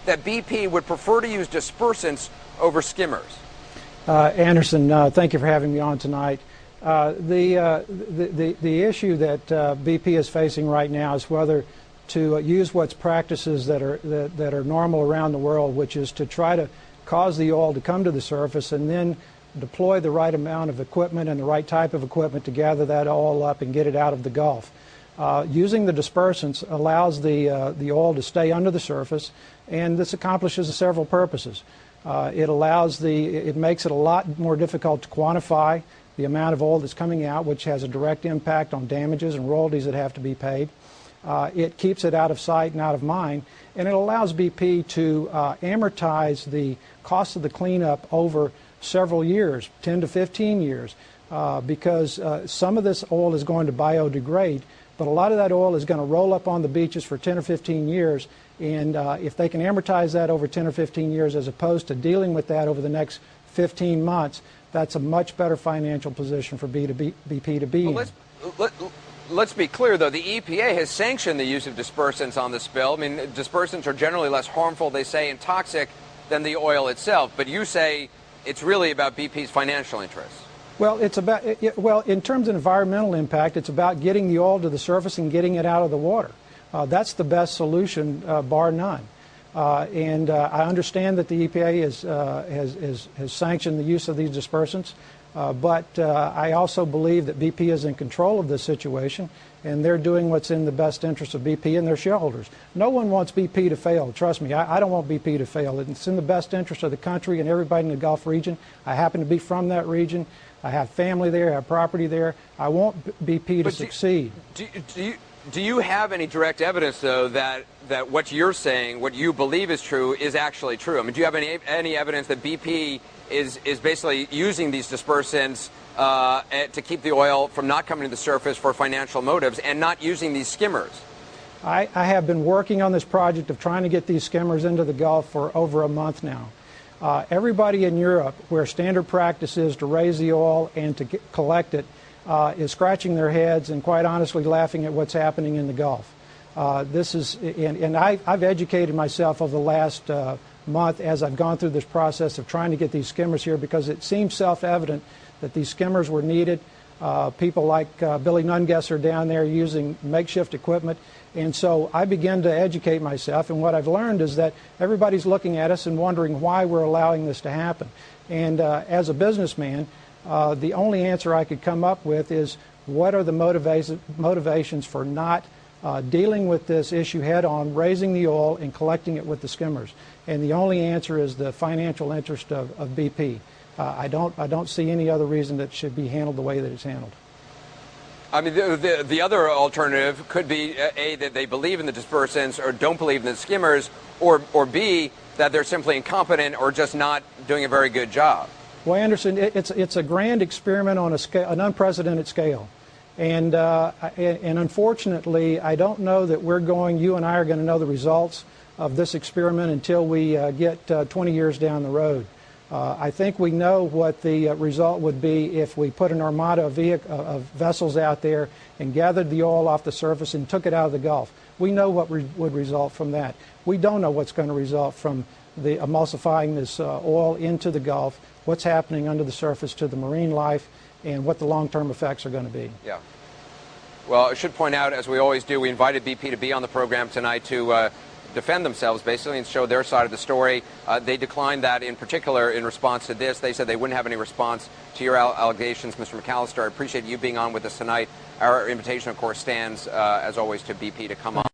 that BP would prefer to use dispersants over skimmers? Anderson, thank you for having me on tonight. The issue that BP is facing right now is whether to use what's practices that are normal around the world, which is to try to cause the oil to come to the surface and then deploy the right amount of equipment and the right type of equipment to gather that oil up and get it out of the Gulf. Using the dispersants allows the oil to stay under the surface, and this accomplishes several purposes. It makes it a lot more difficult to quantify the amount of oil that's coming out, which has a direct impact on damages and royalties that have to be paid. It keeps it out of sight and out of mind, and it allows BP to amortize the cost of the cleanup over several years, 10 to 15 years, because some of this oil is going to biodegrade, but a lot of that oil is going to roll up on the beaches for 10 or 15 years, and if they can amortize that over 10 or 15 years as opposed to dealing with that over the next 15 months, that's a much better financial position for BP to be in. Let's be clear, though. The EPA has sanctioned the use of dispersants on the spill. I mean, dispersants are generally less harmful, they say, and toxic than the oil itself. But you say it's really about BP's financial interests. Well, in terms of environmental impact, it's about getting the oil to the surface and getting it out of the water. That's the best solution, bar none. I understand that the EPA has sanctioned the use of these dispersants, but I also believe that BP is in control of this situation, and they're doing what's in the best interest of BP and their shareholders. No one wants BP to fail. Trust me, I don't want BP to fail. It's in the best interest of the country and everybody in the Gulf region. I happen to be from that region. I have family there, I have property there. I want BP to succeed. Do you have any direct evidence, though, that what you're saying, what you believe is true, is actually true? I mean, do you have any evidence that BP is basically using these dispersants to keep the oil from not coming to the surface for financial motives and not using these skimmers? I have been working on this project of trying to get these skimmers into the Gulf for over a month now. Everybody in Europe, where standard practice is to raise the oil and to collect it, is scratching their heads and quite honestly laughing at what's happening in the Gulf. I've educated myself over the last month as I've gone through this process of trying to get these skimmers here, because it seems self-evident that these skimmers were needed. People like Billy Nungesser down there using makeshift equipment. And so I began to educate myself, and what I've learned is that everybody's looking at us and wondering why we're allowing this to happen. And as a businessman, the only answer I could come up with is, what are the motivations for not dealing with this issue head-on, raising the oil and collecting it with the skimmers? And the only answer is the financial interest of BP. I don't see any other reason that it should be handled the way that it's handled. I mean, the other alternative could be A, that they believe in the dispersants or don't believe in the skimmers, or B, that they're simply incompetent or just not doing a very good job. Well, Anderson, it's a grand experiment on an unprecedented scale. And unfortunately, I don't know that you and I are going to know the results of this experiment until we get 20 years down the road. I think we know what the result would be if we put an armada of vessels out there and gathered the oil off the surface and took it out of the Gulf. We know what would result from that. We don't know what's going to result from the emulsifying this oil into the Gulf, what's happening under the surface to the marine life, and what the long-term effects are going to be. Yeah. Well, I should point out, as we always do, we invited BP to be on the program tonight to defend themselves, basically, and show their side of the story. They declined that in particular in response to this. They said they wouldn't have any response to your allegations, Mr. McAllister. I appreciate you being on with us tonight. Our invitation, of course, stands, as always, to BP to come on.